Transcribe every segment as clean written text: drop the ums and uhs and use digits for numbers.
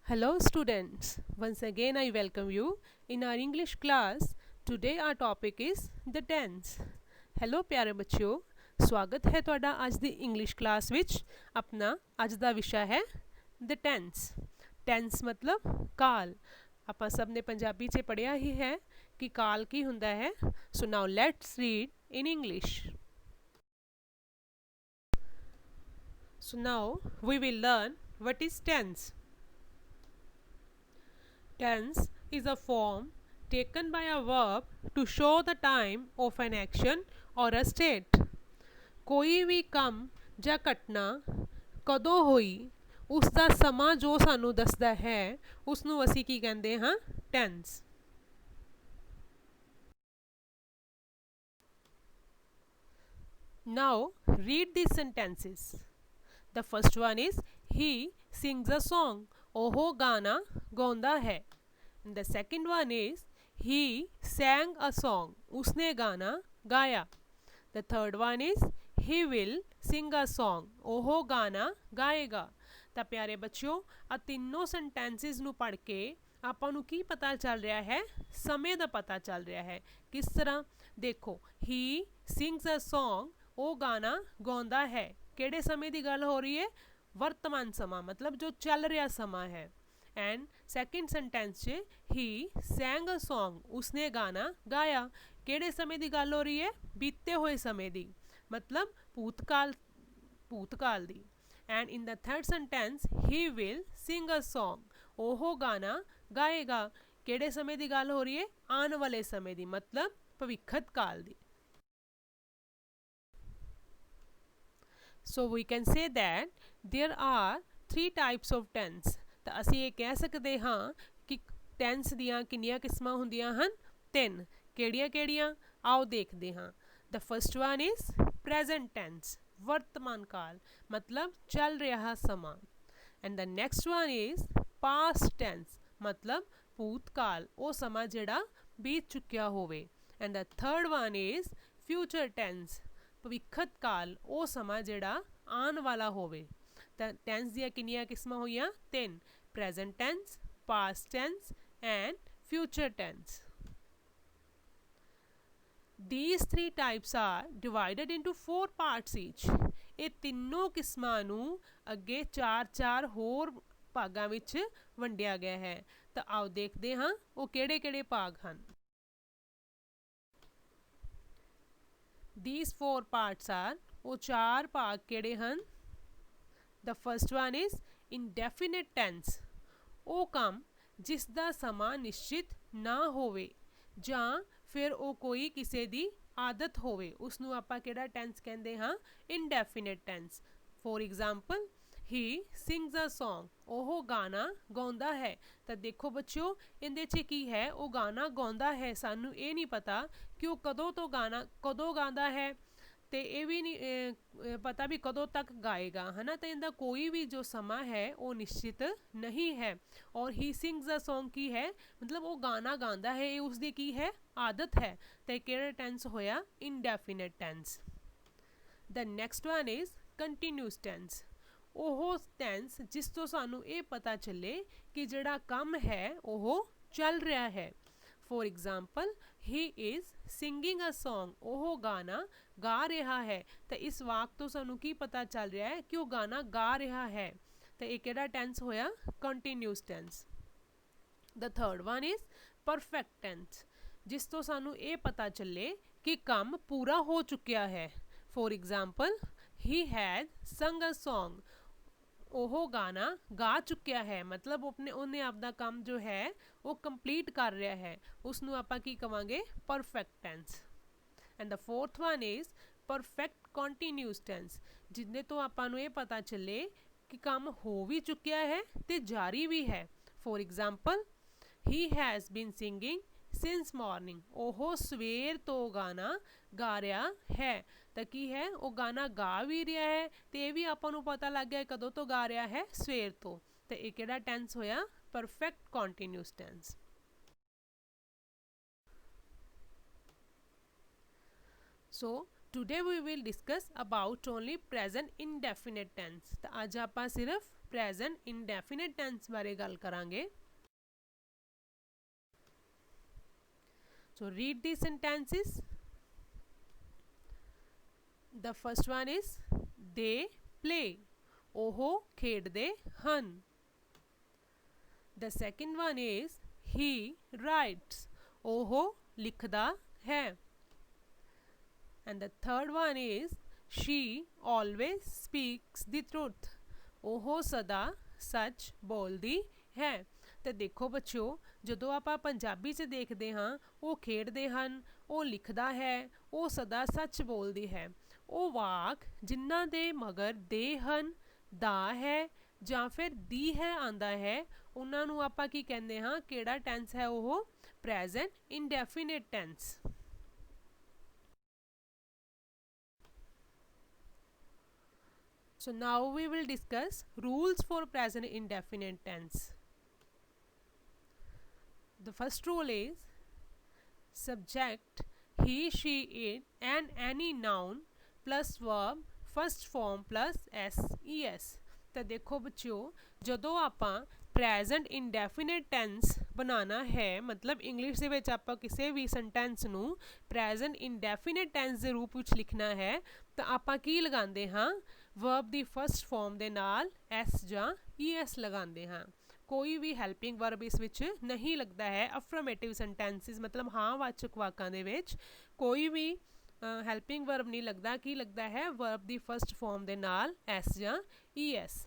Hello students, once again I welcome you in our English class. Today our topic is the tense. Hello प्यारे बच्चों, स्वागत है ਤੁਹਾਡਾ ਅੱਜ ਦੀ ਇੰਗਲਿਸ਼ ਕਲਾਸ ਵਿੱਚ। ਆਪਣਾ ਅੱਜ ਦਾ ਵਿਸ਼ਾ ਹੈ the tense. tense ਮਤਲਬ ਕਾਲ। ਆਪਾਂ ਸਭ ਨੇ ਪੰਜਾਬੀ 'ਚ ਪੜ੍ਹਿਆ ਹੀ ਹੈ ਕਿ ਕਾਲ ਕੀ ਹੁੰਦਾ ਹੈ। So now let's read in English. So now we will learn what is tense. Tense is a form taken by a verb to show the time of an action or a state. ਕੋਈ ਵੀ ਕੰਮ ਜਾਂ ਘਟਨਾ ਕਦੋਂ ਹੋਈ ਉਸ ਦਾ ਸਮਾਂ ਜੋ ਸਾਨੂੰ ਦੱਸਦਾ ਹੈ ਉਸ ਨੂੰ ਅਸੀਂ ਕੀ ਕਹਿੰਦੇ ਹਾਂ tense. Now read these sentences. The first one is he sings a song. ਉਹ ਗਾਣਾ ਗਾਉਂਦਾ ਹੈ. And the second one is he sang a song. ਉਸਨੇ ਗਾਣਾ ਗਾਇਆ. The third one is he will sing a song. ਉਹ ਗਾਣਾ ਗਾਏਗਾ. ਤਾਂ ਪਿਆਰੇ ਬੱਚਿਓ ਆ ਤਿੰਨੋਂ ਸੈਂਟੈਂਸਿਸ ਨੂੰ ਪੜ੍ਹ ਕੇ ਆਪਾਂ ਨੂੰ ਕੀ ਪਤਾ ਚੱਲ ਰਿਹਾ ਹੈ ਸਮੇਂ ਦਾ ਪਤਾ ਚੱਲ ਰਿਹਾ ਹੈ ਕਿਸ ਤਰ੍ਹਾਂ ਦੇਖੋ he sings a song ਉਹ ਗਾਣਾ ਗਾਉਂਦਾ ਹੈ ਕਿਹੜੇ ਸਮੇਂ ਦੀ ਗੱਲ ਹੋ ਰਹੀ ਹੈ ਵਰਤਮਾਨ ਸਮਾਂ ਮਤਲਬ ਜੋ ਚੱਲ ਰਿਹਾ ਸਮਾਂ ਹੈ ਐਂਡ ਸੈਕਿੰਡ ਸੈਂਟੈਂਸ 'ਚ ਹੀ ਸੈਂਗ ਅ ਸੌਂਗ ਉਸਨੇ ਗਾਣਾ ਗਾਇਆ ਕਿਹੜੇ ਸਮੇਂ ਦੀ ਗੱਲ ਹੋ ਰਹੀ ਹੈ ਬੀਤੇ ਹੋਏ ਸਮੇਂ ਦੀ ਮਤਲਬ ਭੂਤਕਾਲ ਦੀ and in the third sentence he will sing a song ਉਹ ਗਾਣਾ ਗਾਏਗਾ ਕਿਹੜੇ ਸਮੇਂ ਦੀ ਗੱਲ ਹੋ ਰਹੀ ਹੈ ਆਉਣ ਵਾਲੇ ਸਮੇਂ ਦੀ ਮਤਲਬ ਭਵਿੱਖਤ ਕਾਲ ਦੀ So we can say that there are three types of tense. ਤਾਂ ਅਸੀਂ ਇਹ ਕਹਿ ਸਕਦੇ ਹਾਂ ਕਿ tense ਦੀਆਂ ਕਿੰਨੀਆਂ ਕਿਸਮਾਂ ਹੁੰਦੀਆਂ ਹਨ ਤਿੰਨ ਕਿਹੜੀਆਂ ਆਓ ਦੇਖਦੇ ਹਾਂ The first one is present tense ਵਰਤਮਾਨ ਕਾਲ ਮਤਲਬ ਚੱਲ ਰਿਹਾ ਸਮਾਂ And the next one is past tense ਮਤਲਬ ਭੂਤਕਾਲ ਉਹ ਸਮਾਂ ਜਿਹੜਾ ਬੀਤ ਚੁੱਕਿਆ ਹੋਵੇ And the third one is future tense ਭਵਿੱਖਤ ਕਾਲ ਉਹ ਸਮਾਂ ਜਿਹੜਾ ਆਉਣ ਵਾਲਾ ਹੋਵੇ ਤਾਂ ਟੈਂਸ ਦੀਆਂ ਕਿੰਨੀਆਂ ਕਿਸਮਾਂ ਹੋਈਆਂ ਤਿੰਨ present tense past tense and future tense These three types are divided into 4 parts each. ਇਹ ਤਿੰਨੋਂ ਕਿਸਮਾਂ ਨੂੰ ਅੱਗੇ ਚਾਰ ਹੋਰ ਭਾਗਾਂ ਵਿੱਚ ਵੰਡਿਆ ਗਿਆ ਹੈ ਤਾਂ ਆਓ ਦੇਖਦੇ ਹਾਂ ਉਹ ਕਿਹੜੇ ਭਾਗ ਹਨ These 4 parts are ਉਹ ਚਾਰ ਭਾਗ ਕਿਹੜੇ ਹਨ The first one is indefinite tense ਉਹ ਕੰਮ ਜਿਸ ਦਾ ਸਮਾਂ ਨਿਸ਼ਚਿਤ ਨਾ ਹੋਵੇ ਜਾਂ ਫਿਰ ਉਹ ਕੋਈ ਕਿਸੇ ਦੀ ਆਦਤ ਹੋਵੇ ਉਸ ਨੂੰ ਆਪਾਂ ਕਿਹੜਾ ਟੈਂਸ ਕਹਿੰਦੇ ਹਾਂ indefinite tense For example he sings a song ਉਹ ਗਾਣਾ ਗਾਉਂਦਾ ਹੈ ਤਾਂ ਦੇਖੋ ਬੱਚਿਓ ਇਹਦੇ 'ਚ ਕੀ ਹੈ ਉਹ ਗਾਣਾ ਗਾਉਂਦਾ ਹੈ ਸਾਨੂੰ ਇਹ ਨਹੀਂ ਪਤਾ ਕਿ ਉਹ ਕਦੋਂ ਗਾਉਂਦਾ ਹੈ ਤੇ ਇਹ ਵੀ ਨਹੀਂ ਪਤਾ ਵੀ ਕਦੋਂ ਤੱਕ ਗਾਏਗਾ ਹੈ ਨਾ ਤਾਂ ਇਹਦਾ ਕੋਈ ਵੀ ਜੋ ਸਮਾਂ ਹੈ ਉਹ ਨਿਸ਼ਚਿਤ ਨਹੀਂ ਹੈ ਔਰ ਹੀ ਸਿੰਗਸ ਅ ਸੌਂਗ ਕੀ ਹੈ ਮਤਲਬ ਉਹ ਗਾਣਾ ਗਾਉਂਦਾ ਹੈ ਇਹ ਉਸਦੀ ਕੀ ਹੈ ਆਦਤ ਹੈ ਤੇ ਕਿਹੜਾ ਟੈਂਸ ਹੋਇਆ indefinite tense The next one is continuous tense ਉਹ ਟੈਂਸ ਜਿਸ ਤੋਂ ਸਾਨੂੰ ਇਹ ਪਤਾ ਚੱਲੇ ਕਿ ਜਿਹੜਾ ਕੰਮ ਹੈ ਉਹ ਚੱਲ ਰਿਹਾ ਹੈ For example he is singing a song ਉਹ ਗਾਣਾ ਗਾ ਰਿਹਾ ਹੈ ਤਾਂ ਇਸ ਵਾਕ ਤੋਂ ਸਾਨੂੰ ਕੀ ਪਤਾ ਚੱਲ ਰਿਹਾ ਹੈ ਕਿ ਉਹ ਗਾਣਾ ਗਾ ਰਿਹਾ ਹੈ ਤਾਂ ਇਹ ਕਿਹੜਾ ਟੈਂਸ ਹੋਇਆ continuous tense The third one is perfect tense ਜਿਸ ਤੋਂ ਸਾਨੂੰ ਇਹ ਪਤਾ ਚੱਲੇ ਕਿ ਕੰਮ ਪੂਰਾ ਹੋ ਚੁੱਕਿਆ ਹੈ For example he had sung a song ਉਹ ਗਾਣਾ ਗਾ ਚੁੱਕਿਆ ਹੈ ਮਤਲਬ ਉਹਨੇ ਆਪਦਾ ਕੰਮ ਜੋ ਹੈ ਉਹ ਕੰਪਲੀਟ ਕਰ ਰਿਹਾ ਹੈ ਉਸ ਨੂੰ ਆਪਾਂ ਕੀ ਕਵਾਂਗੇ perfect tense and the fourth one is perfect continuous tense ਜਿਹਦੇ ਤੋਂ ਆਪਾਂ ਨੂੰ ਇਹ ਪਤਾ ਚੱਲੇ ਕਿ ਕੰਮ ਹੋ ਵੀ ਚੁੱਕਿਆ ਹੈ ਤੇ ਜਾਰੀ ਵੀ ਹੈ For example he has been singing since morning ਉਹ ਸਵੇਰ ਤੋਂ ਗਾਣਾ ਗਾ ਰਿਹਾ ਹੈ ਤਾਂ ਕੀ ਹੈ ਉਹ ਗਾਣਾ ਗਾ ਵੀ ਰਿਹਾ ਹੈ ਤੇ ਇਹ ਵੀ ਆਪਾਂ ਨੂੰ ਪਤਾ ਲੱਗ ਗਿਆ ਕਦੋਂ ਤੋਂ ਗਾ ਰਿਹਾ ਹੈ ਸਵੇਰ ਤੋਂ ਤੇ ਇਹ ਕਿਹੜਾ ਟੈਂਸ ਹੋਇਆ perfect continuous tense So today we will discuss about only present indefinite tense ਤਾਂ ਅੱਜ ਆਪਾਂ ਸਿਰਫ ਪ੍ਰੈਜ਼ੈਂਟ ਇਨਡੈਫੀਨਿਟ ਟੈਂਸ ਬਾਰੇ ਗੱਲ ਕਰਾਂਗੇ। So read these sentences. The first one is they play. ਉਹ ਖੇਡਦੇ ਹਨ। The second one is he writes. ਉਹ ਲਿਖਦਾ ਹੈ। And the third one is she always speaks the truth. ਉਹ ਸਦਾ ਸੱਚ ਬੋਲਦੀ ਹੈ। ਤੇ ਦੇਖੋ ਬੱਚਿਓ, ਜਦੋਂ ਆਪਾਂ ਪੰਜਾਬੀ 'ਚ ਦੇਖਦੇ ਹਾਂ ਉਹ ਖੇਡਦੇ ਹਨ, ਉਹ ਲਿਖਦਾ ਹੈ, ਉਹ ਸਦਾ ਸੱਚ ਬੋਲਦੀ ਹੈ। ਉਹ ਵਾਕ ਜਿਨ੍ਹਾਂ ਦੇ ਮਗਰ ਦੇ ਹਨ, ਦਾ ਹੈ ਜਾਂ ਫਿਰ ਦੀ ਹੈ ਆਉਂਦਾ ਹੈ, ਉਹਨਾਂ ਨੂੰ ਆਪਾਂ ਕੀ ਕਹਿੰਦੇ ਹਾਂ, ਕਿਹੜਾ ਟੈਂਸ ਹੈ ਉਹ? Present indefinite tense. So now we will discuss rules for present indefinite tense. The first rule is subject he, she, it and any noun plus verb first form plus s, es। ਤਾਂ ਦੇਖੋ ਬੱਚਿਓ, ਜਦੋਂ ਆਪਾਂ present indefinite tens ਬਣਾਉਣਾ ਹੈ, ਮਤਲਬ English ਦੇ ਵਿੱਚ ਆਪਾਂ ਕਿਸੇ ਵੀ ਸੈਂਟੈਂਸ ਨੂੰ ਪ੍ਰੈਜ਼ੈਂਟ ਇਨਡੈਫੀਨਿਟ ਟੈਂਸ ਦੇ ਰੂਪ ਵਿੱਚ ਲਿਖਣਾ ਹੈ, ਤਾਂ ਆਪਾਂ ਕੀ ਲਗਾਉਂਦੇ ਹਾਂ? ਵਰਬ ਦੀ ਫਸਟ ਫਾਰਮ ਦੇ ਨਾਲ ਐਸ ਜਾਂ ਈਐਸ ਲਗਾਉਂਦੇ ਹਾਂ। ਕੋਈ ਵੀ ਹੈਲਪਿੰਗ ਵਰਬ ਇਸ ਵਿੱਚ ਨਹੀਂ ਲੱਗਦਾ ਹੈ। ਅਫਰਮੇਟਿਵ ਸੈਂਟੈਂਸਿਸ ਮਤਲਬ ਹਾਂ ਵਾਚਕ ਵਾਕਾਂ ਦੇ ਵਿੱਚ ਕੋਈ ਵੀ ਹੈਲਪਿੰਗ ਵਰਬ ਨਹੀਂ ਲੱਗਦਾ। ਕੀ ਲੱਗਦਾ ਹੈ? ਵਰਬ ਦੀ ਫਸਟ ਫਾਰਮ ਦੇ ਨਾਲ ਐਸ ਜਾਂ ਈ ਐਸ।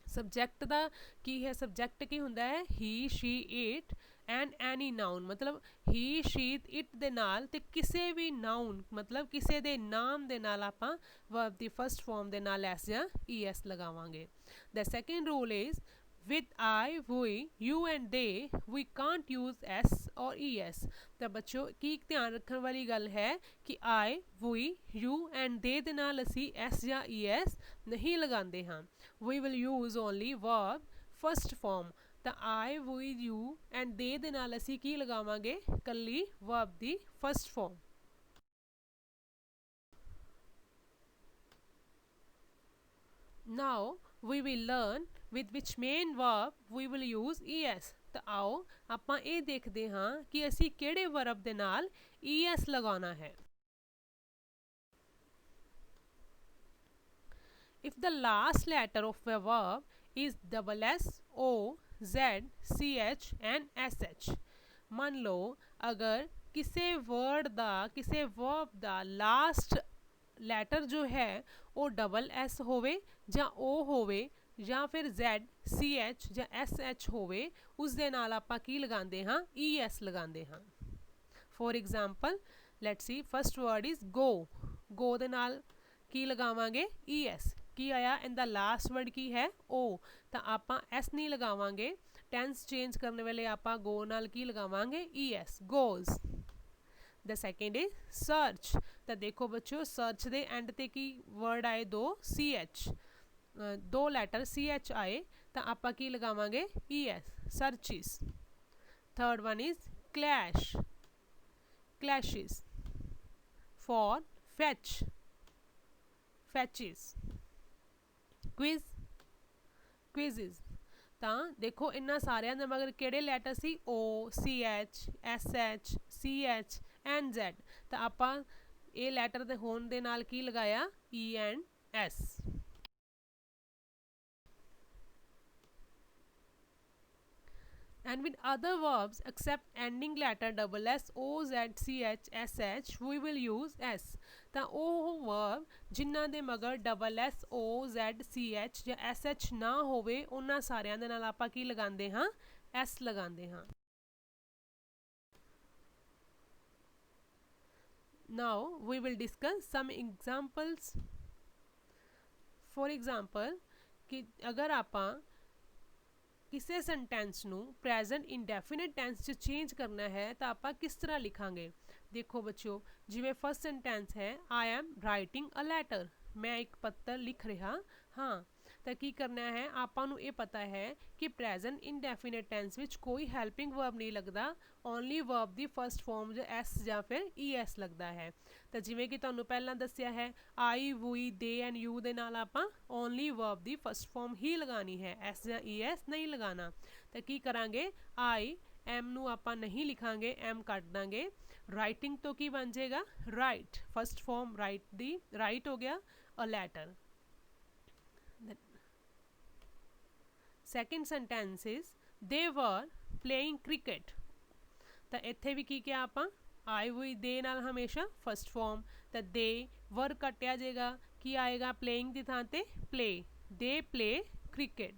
ਸਬਜੈਕਟ ਦਾ ਕੀ ਹੈ? ਸਬਜੈਕਟ ਕੀ ਹੁੰਦਾ ਹੈ? He, she, it and any noun, ਮਤਲਬ ਹੀ, ਸ਼ੀ, ਇਟ ਦੇ ਨਾਲ ਤੇ ਕਿਸੇ ਵੀ ਨਾਊਨ ਮਤਲਬ ਕਿਸੇ ਦੇ ਨਾਮ ਦੇ ਨਾਲ ਆਪਾਂ ਵਰਬ ਦੀ ਫਸਟ ਫਾਰਮ ਦੇ ਨਾਲ ਐਸ ਜਾਂ ਈ ਐਸ ਲਗਾਵਾਂਗੇ। ਦ second rule is with I, we, you and they we can't use s or es। ਤਾਂ ਬੱਚੋ ਕੀ ਧਿਆਨ ਰੱਖਣ ਵਾਲੀ ਗੱਲ ਹੈ ਕਿ I, we, you and they ਦੇ ਨਾਲ ਅਸੀਂ s ਜਾਂ es ਨਹੀਂ ਲਗਾਉਂਦੇ ਹਾਂ। we will use only verb first form। ਤਾਂ I, we, you and they ਦੇ ਨਾਲ ਅਸੀਂ ਕੀ ਲਗਾਵਾਂਗੇ? ਕੱਲੀ verb the first form। Now we will learn with which main verb we will use es। ਤਾਂ ਆਓ ਆਪਾਂ ਇਹ ਦੇਖਦੇ ਹਾਂ ਕਿ ਅਸੀਂ ਕਿਹੜੇ ਵਰਬ ਦੇ ਨਾਲ es ਲਗਾਉਣਾ ਹੈ। If the last letter of a verb is double s, o, z, ch and sh। ਮੰਨ ਲਓ ਅਗਰ ਕਿਸੇ ਵਰਡ ਦਾ ਕਿਸੇ ਵਰਬ ਦਾ ਲਾਸਟ ਲੈਟਰ ਜੋ ਹੈ ਉਹ ਡਬਲ ਐਸ ਹੋਵੇ ਜਾਂ ਓ ਹੋਵੇ ਜਾਂ ਫਿਰ ਜ਼ੈਡ, ਸੀ ਐਚ ਜਾਂ ਐਸ ਐਚ ਹੋਵੇ, ਉਸ ਦੇ ਨਾਲ ਆਪਾਂ ਕੀ ਲਗਾਉਂਦੇ ਹਾਂ? ਈ ਐਸ ਲਗਾਉਂਦੇ ਹਾਂ। For example let's see first word is go. Go ਦੇ ਨਾਲ ਕੀ ਲਗਾਵਾਂਗੇ? E S. ਕੀ ਆਇਆ? ਇਹਦਾ ਲਾਸਟ ਵਰਡ ਕੀ ਹੈ? ਓ। ਤਾਂ ਆਪਾਂ ਐਸ ਨਹੀਂ ਲਗਾਵਾਂਗੇ। ਟੈਂਸ ਚੇਂਜ ਕਰਨ ਵੇਲੇ ਆਪਾਂ ਗੋ ਨਾਲ ਕੀ ਲਗਾਵਾਂਗੇ? E S, goes. The second is search. ਤਾਂ ਦੇਖੋ ਬੱਚਿਓ, ਸਰਚ ਦੇ ਐਂਡ ਤੇ ਕੀ ਵਰਡ ਆਏ? ਦੋ, ਸੀ ਐਚ। ਦੋ ਲੈਟਰ ਸੀ ਐਚ ਆਏ ਤਾਂ ਆਪਾਂ ਕੀ ਲਗਾਵਾਂਗੇ? E S, searches. Third one is clash, clashes. Four fetch, fetches. Quiz, quizzes. ਤਾਂ ਦੇਖੋ ਇਹਨਾਂ ਸਾਰਿਆਂ ਦੇ ਮਗਰ ਕਿਹੜੇ ਲੈਟਰ ਸੀ? O, C H, S H, C H and Z. ਤਾਂ ਆਪਾਂ ਇਹ ਲੈਟਰ ਦੇ ਹੋਣ ਦੇ ਨਾਲ ਕੀ ਲਗਾਇਆ? E and S. And with other verbs except ending letter double s, o, z, ch, sh we will use s। ਤਾਂ ਉਹ verb ਜਿਨ੍ਹਾਂ ਦੇ ਮਗਰ ਡਬਲ ਐਸ, ਓ, ਜ਼ੈਡ, ਸੀ ਐਚ ਜਾਂ ਐਸ ਐਚ ਨਾ ਹੋਵੇ, ਉਹਨਾਂ ਸਾਰਿਆਂ ਦੇ ਨਾਲ ਆਪਾਂ ਕੀ ਲਗਾਉਂਦੇ ਹਾਂ? ਐਸ ਲਗਾਉਂਦੇ ਹਾਂ। Now we will discuss some examples। For example ਕਿ ਅਗਰ ਆਪਾਂ ਕਿਸੇ ਸੈਂਟੈਂਸ ਨੂੰ ਪ੍ਰੈਜ਼ੈਂਟ ਇਨਡੈਫੀਨਿਟ ਟੈਂਸ 'ਚ ਚੇਂਜ ਕਰਨਾ ਹੈ ਤਾਂ ਆਪਾਂ ਕਿਸ ਤਰ੍ਹਾਂ ਲਿਖਾਂਗੇ? ਦੇਖੋ ਬੱਚਿਓ, ਜਿਵੇਂ ਫਸਟ ਸੈਂਟੈਂਸ ਹੈ I am writing a letter। ਮੈਂ ਇੱਕ ਪੱਤਰ ਲਿਖ ਰਿਹਾ ਹਾਂ। ਤਾਂ ਕੀ ਕਰਨਾ ਹੈ, ਆਪਾਂ ਨੂੰ ਇਹ ਪਤਾ ਹੈ ਕਿ ਪ੍ਰੈਜ਼ੈਂਟ ਇਨਡੈਫੀਨਿਟ ਟੈਂਸ ਵਿੱਚ ਕੋਈ ਹੈਲਪਿੰਗ ਵਰਬ ਨਹੀਂ ਲੱਗਦਾ, ਓਨਲੀ ਵਰਬ ਦੀ ਫਸਟ ਫਾਰਮ ਜਾਂ ਐਸ ਜਾਂ ਫਿਰ ਈ ਐਸ ਲੱਗਦਾ ਹੈ। ਤਾਂ ਜਿਵੇਂ ਕਿ ਤੁਹਾਨੂੰ ਪਹਿਲਾਂ ਦੱਸਿਆ ਹੈ, ਆਈ ਵੂਈ ਦੇ ਐਂਡ ਯੂ ਦੇ ਨਾਲ ਆਪਾਂ ਓਨਲੀ ਵਰਬ ਦੀ ਫਸਟ ਫਾਰਮ ਹੀ ਲਗਾਉਣੀ ਹੈ, ਐਸ ਜਾਂ ਈ ਐਸ ਨਹੀਂ ਲਗਾਉਣਾ। ਤਾਂ ਕੀ ਕਰਾਂਗੇ, ਆਈ ਐਮ ਨੂੰ ਆਪਾਂ ਨਹੀਂ ਲਿਖਾਂਗੇ, ਐਮ ਕੱਟ ਦਾਂਗੇ। ਰਾਈਟਿੰਗ ਤੋਂ ਕੀ ਬਣ ਜਾਏਗਾ, ਰਾਈਟ, ਫਸਟ ਫਾਰਮ ਰਾਈਟ ਦੀ ਰਾਈਟ ਹੋ ਗਿਆ a letter. Second sentence is they were playing cricket. ਤਾਂ ਇੱਥੇ ਵੀ ਕੀ ਕਿਹਾ ਆਪਾਂ, ਆਈ ਵੂਈ ਦੇ ਨਾਲ ਹਮੇਸ਼ਾ ਫਸਟ ਫਾਰਮ, ਤਾਂ ਦੇ ਵਰ ਕੱਟਿਆ ਜਾਏਗਾ, ਕੀ ਆਏਗਾ, ਪਲੇਇੰਗ ਦੀ ਥਾਂ ਤੇ play, they play cricket.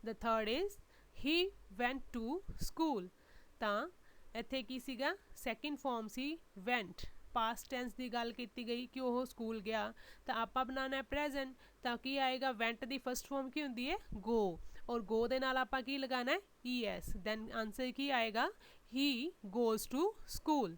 The third is he went to school. ਤਾਂ ਇੱਥੇ ਕੀ ਸੀਗਾ, ਸੈਕਿੰਡ ਫਾਰਮ ਸੀ ਵੈਂਟ, ਪਾਸਟ ਟੈਂਸ ਦੀ ਗੱਲ ਕੀਤੀ ਗਈ ਕਿ ਉਹ ਸਕੂਲ ਗਿਆ, ਤਾਂ ਆਪਾਂ ਬਣਾਉਣਾ ਹੈ ਪ੍ਰੈਜ਼ੈਂਟ, ਤਾਂ ਕੀ ਆਏਗਾ, ਵੈਂਟ ਦੀ ਫਸਟ ਫਾਰਮ ਕੀ ਹੁੰਦੀ ਹੈ, ਗੋ, ਔਰ ਗੋ ਦੇ ਨਾਲ ਆਪਾਂ ਕੀ ਲਗਾਉਣਾ ਹੈ, ਈ ਐਸ, ਦੈਨ ਆਂਸਰ ਕੀ ਆਏਗਾ, he goes to school.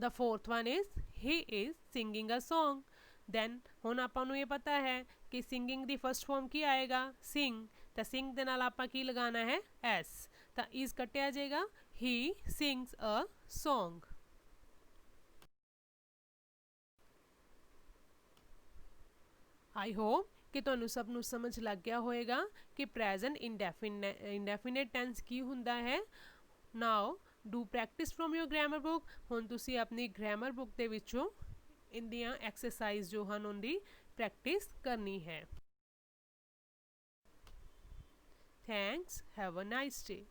The fourth one is he is singing a song. Then ਹੁਣ ਆਪਾਂ ਨੂੰ ਇਹ ਪਤਾ ਹੈ ਕਿ ਸਿੰਗਿੰਗ ਦੀ ਫਸਟ ਫਾਰਮ ਕੀ ਆਏਗਾ, ਸਿੰਗ, ਤਾਂ ਸਿੰਗ ਦੇ ਨਾਲ ਆਪਾਂ ਕੀ ਲਗਾਉਣਾ ਹੈ, ਐਸ, ਤਾਂ ਇਜ਼ ਕੱਟਿਆ ਜਾਏਗਾ, he sings a song. I hope ਕਿ ਤੁਹਾਨੂੰ ਸਭ ਨੂੰ ਸਮਝ ਲੱਗ ਗਿਆ ਹੋਏਗਾ ਕਿ ਪ੍ਰੈਜ਼ੈਂਟ ਇੰਡੈਫੀਨਿਟ ਟੈਂਸ ਕੀ ਹੁੰਦਾ ਹੈ। Now do practice from your grammar book. ਹੁਣ ਤੁਸੀਂ ਆਪਣੀ ਗ੍ਰਾਮਰ ਬੁੱਕ ਦੇ ਵਿੱਚੋਂ ਇੰਦੀਆਂ ਐਕਸਰਸਾਈਜ਼ ਜੋ ਹਨ ਉਹਦੀ ਪ੍ਰੈਕਟਿਸ ਕਰਨੀ ਹੈ। Thanks, have a nice day.